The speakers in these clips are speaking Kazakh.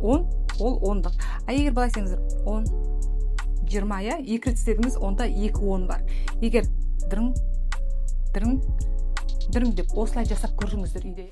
10 ол ондық. Егер былай десеңіздер 10 20 я 2 рет істедіңіз, онда 2 10 бар. Егер дырың деп осылай жасап көріңіздер үйде.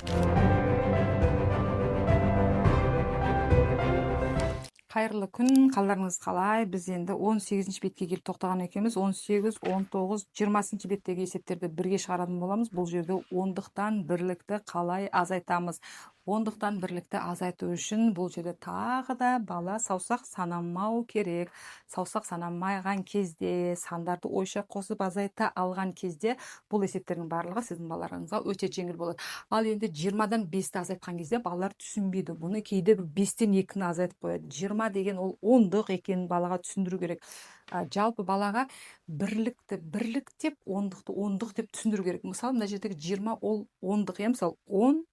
Қайырлы күн, қалдарыңыз қалай? Біз енді 18-ші бетке келіп тоқтаған екенбіз. 18, 19, 20-ші беттегі есептерді бірге шығаратын боламыз. Бұл жерде ондықтан бірлікті қалай азайтамыз? Ондықтан бірлікті азайту үшін бұл жерде тағы да бала саусақ санамау керек. Саусақ санамайған кезде, сандарды ойша қосып азайта алған кезде бұл есептердің барлығы сіздің балаларыңызға өте жеңіл болады. Ал енді 20-дан 5-ті азайтқан кезде балалар түсінбейді. Бұны кейде 5-тен 2-ні азайтып қояды. 20 деген ол ондық екенін балаға түсіндіру керек. Жалпы балаға бірлік деп, ондық деп түсіндіру керек. Мысалы, мына жердегі 20 ол ондық, мысалы 10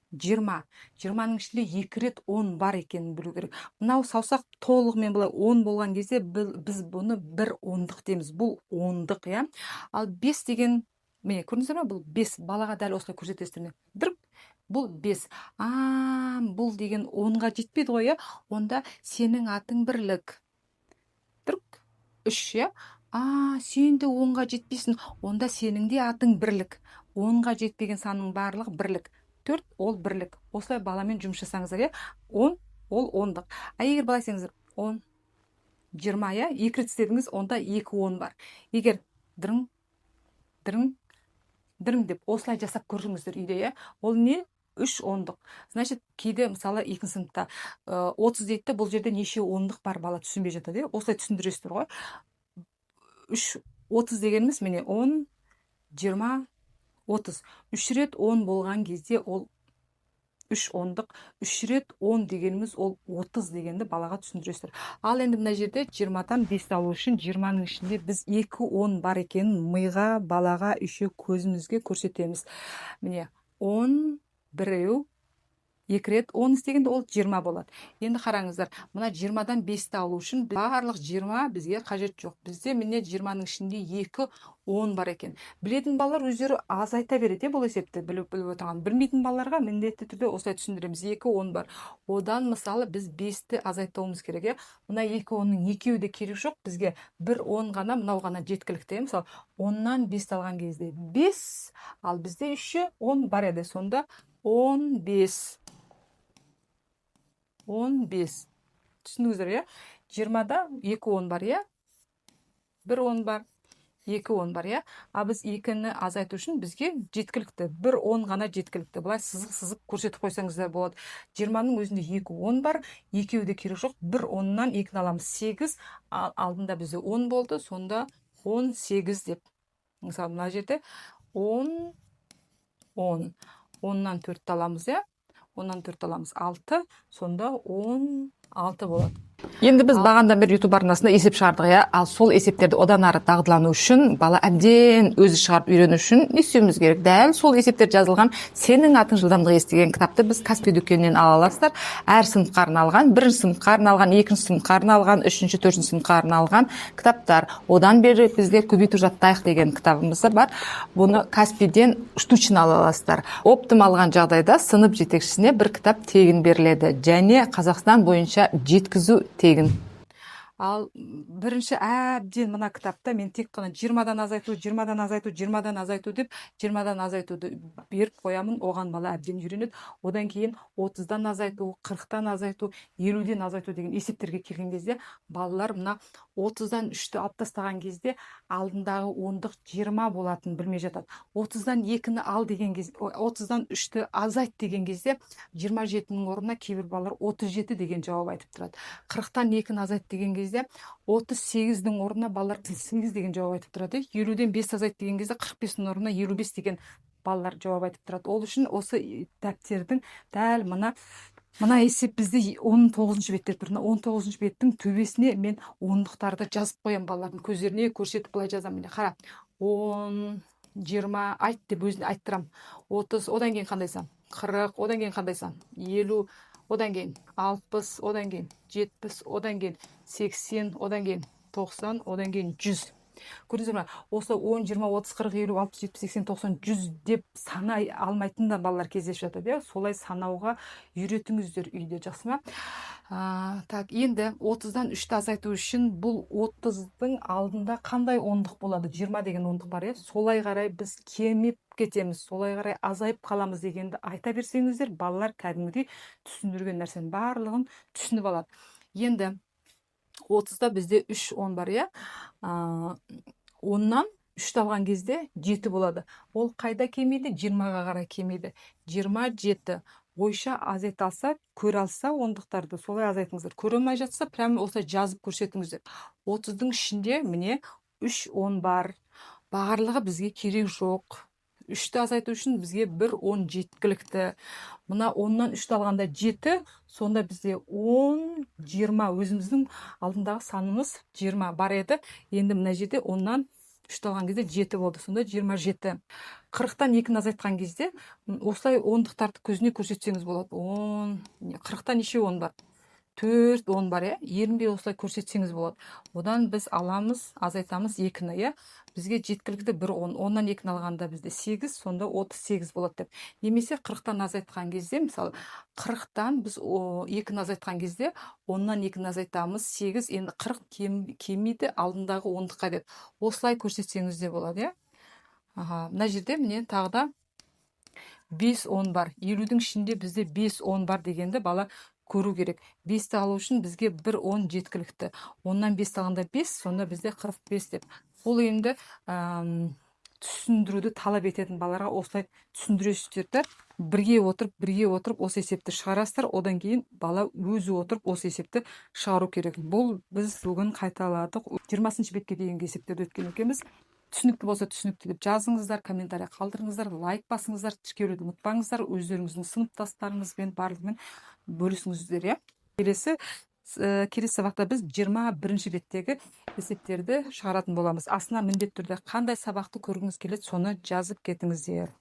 20. 20-ның ішінде 2 рет 10 бар екенін білу керек. Мынау саусақ толығымен былай 10 болған кезде біз бұны бір ондық дейміз. Бұл ондық, иә. Ал 5 деген, міне, көрдіңіздер ме? Бұл 5 балаға дәл осылай көрсетесіздер. Бұл 5. Бұл деген 10-ға жетпейді ғой, иә. Онда сенің атың бірлік. 3, иә. Сен де 10-ға жетпейсің. Онда сенің де атың бірлік. 10-ға жетпеген санның барлығы бірлік. 4 ол бірлік. Осылай баламен жұмыс жасаңыздар, иә. 10 ол ондық. Егер былай десеңіздер 10 20, иә, 2 рет істедіңіз, онда 2 10 бар. Егер дырың деп осылай жасап көріңіздер үйде, иә. Ол не? 3 ондық. Значит, кейде мысалы 2 сыныпта 30 дейді, бұл жерде неше ондық бар бала түсінбей жатады, иә. Осылай түсіндіресіздер ғой. 30 дегеніміз міне 10 20 30. 3 рет 10 болған кезде ол 3 ондық. 3 рет 10 дегеніміз ол 30 дегенді балаға түсіндіресіздер. Ал енді мына жерде 20-дан 5 алу үшін 20-ның ішінде біз 2 10 бар екенін миға, балаға, үйше көзімізге көрсетеміз. Міне 10 біреу 2 рет 10 істегенде ол 20 болады. Енді қараңыздар, мына 20-дан 5-ті алу үшін барлық 20 бізге қажет жоқ. Бізде міне 20-ның ішінде 2 10 бар екен. Білетін балалар өздері азайта береді, бұл есепті біліп отырған. Білмейтін балаларға міндетті түрде осылай түсіндіреміз. 2 10 бар. Одан мысалы біз 5-ті азайтуымыз керек. Мына 2 10-ның екеуі де керек жоқ. Бізге бір 10 ғана, мынау ғана жеткілікті. Мысалы 10-нан 5 алған кезде 5, ал бізде еще 10 бар еді. Сонда 15. Түсіндіңіздер, иә? 20-да 2 10 бар, иә? 1 10 бар. 2 10 бар, иә? Біз 2-ні азайту үшін бізге жеткілікті. 1 10 ғана жеткілікті. Бұлай сызып көрсетіп қойсаңыздар болады. 20-ның өзінде 2 10 бар. Екеуі де керек жоқ. 1 10-нан 2-ні аламыз. 8. Алдында бізде 10 болды. Сонда 18 деп. Мысалы, мына жерде 10. 10-нан 4 аламыз, иә? 10-нан 4 аламыз 6, сонда 16 болады. Енді біз бағандан бері YouTube арнасында есеп шығардық, иә. Ал сол есептерді одан ары дағдылану үшін, бала әбден өзі шығарып үйрену үшін не істеуіміз керек? Дәл сол есептер жазылған Сенің атың жылдамдығы естіген кітапты біз Каспий дүкенінен ала аласыздар. Әр сыныпқа арналған, 1-ші сыныпқа арналған, 2-ші сыныпқа арналған, 3-ші, 4-ші сыныпқа арналған кітаптар. Одан бері бізде көбейту жаттайық деген кітабымыз бар. Бұны Каспийден штучно ала аласыздар. Оптым алған жағдайда сынып жетекшісіне бір кітап тегін беріледі. Және Қазақстан бойынша жеткізу тегін. Ал бірінші әбден мына кітапта мен тек қана 20-дан азайту деп 20-дан азайтуды беріп қоямын, оған бала әбден үйренеді. Одан кейін 30-дан азайту, 40-дан азайту, 50-ден азайту деген есептерге келген кезде балалар мына 30-дан 3-ті алып тастаған кезде алдындағы ондық 20 болатын білмей жатады. 30-дан 2-ні ал деген кезде, 30-дан 3-ті азайт деген кезде 27-нің орнына кейбір балалар 37 деген жауап айтып тұрады. 40-тан 2-ні азайт деген кезде 38-дің орнына балалар 48 деген жауап айтып тұрады. 50-ден 5 азайт деген кезде 45-дің орнына 55 деген балалар жауап айтып тұрады. Ол үшін осы дәптердің дәл мына есеп бізде 19-ші бетте тұр. 19-ші беттің төбесіне мен ондықтарды жазып қоям, балалардың көздеріне көрсетіп былай жазамын. Қара, 10, 20 айт деп өзіне айттырам. 30, одан кейін қандай сан? 40, одан кейін қандай сан? 50, одан кейін 60, одан кейін 70, одан кейін 80, одан кейін 90, одан кейін 100. көрдіңіздер ме? Осы 10, 20, 30, 40, 50, 60, 70, 80, 90, 100 деп санай алмайтын да балалар кездесіп жатады, иә. Солай санауға үйретіңіздер үйде, жақсы ма? Так, енді 30-дан 3-ті азайту үшін бұл 30-дың алдында қандай ондық болады? 20 деген ондық бар, иә. Солай қарай біз кеміп кетеміз, солай қарай азайып қаламыз дегенді айта берсеңіздер, балалар кәдімгідей түсіндірген нәрсенің барлығын түсініп алады. Енді 30-да бізде 3 10 бар, иә. 10-нан 3-ті алған кезде 7 болады. Ол қайда кемейді? 20-ға қарай кемейді. 27 ойша азайталса, көре алса ондықтарды солай азайтыңыздар. Көре алмай жатса, прямо осылай жазып көрсетіңіздер. 30-дың ішінде міне 3 10 бар. Барлығы бізге керек жоқ. 3-ті азайту үшін бізге 1 10 жеткілікті. Мына 10-нан 3-ті алғанда 7, сонда бізде 10, 20, өзіміздің алдындағы санымыз 20 бар еді. Енді мына жерде 10-нан 3-ті алған кезде 7 болды, сонда 27. 40-тан 2-ні азайтқан кезде осылай ондықтарды көзіне көрсетсеңіз болады. 40-тан неше 10 бар? 4 10 бар, иә. Ерінбей осылай көрсетсеңіз болады. Одан біз аламыз, азайтамыз 2-ні, иә. Бізге жеткілікті 1 10. 10-нан 2-ні алғанда бізде 8, сонда 38 болады деп. Немесе 40-тан азайтқан кезде, мысалы 40-тан біз 2-ні азайтқан кезде 10-нан 2-ні азайтамыз 8, енді 40 кемейді алдындағы ондыққа деп. Осылай көрсетсеңіз де болады, иә. Мына жерде міне тағы да 5 10 бар. 50-дің ішінде бізде 5 10 бар дегенді бала көру керек. 5-ті алу үшін бізге 1 10 жеткілікті. 10-нан 5-ті алғанда 5, сонда бізде 45 деп. Бұл енді түсіндіруді талап ететін балаларға осылай түсіндіресіздер. Бірге отырып осы есепті шығарасыздар. Одан кейін бала өзі отырып осы есепті шығару керек. Бұл біз бүгін қайталадық. 20 бетке дейінгі есептерді өткен екенбіз. Түсінікті болса түсінікті деп жазыңыздар, комментарий қалдырыңыздар, лайк басыңыздар, тіркелуді ұмытпаңыздар, өздеріңіздің сыныптастарыңызбен барлығымен бөлісіңіздер, иә. Келесі сабақта біз 21 беттегі есептерді шығаратын боламыз. Астына міндетті түрде қандай сабақты көргіңіз келеді, соны жазып кетіңіздер.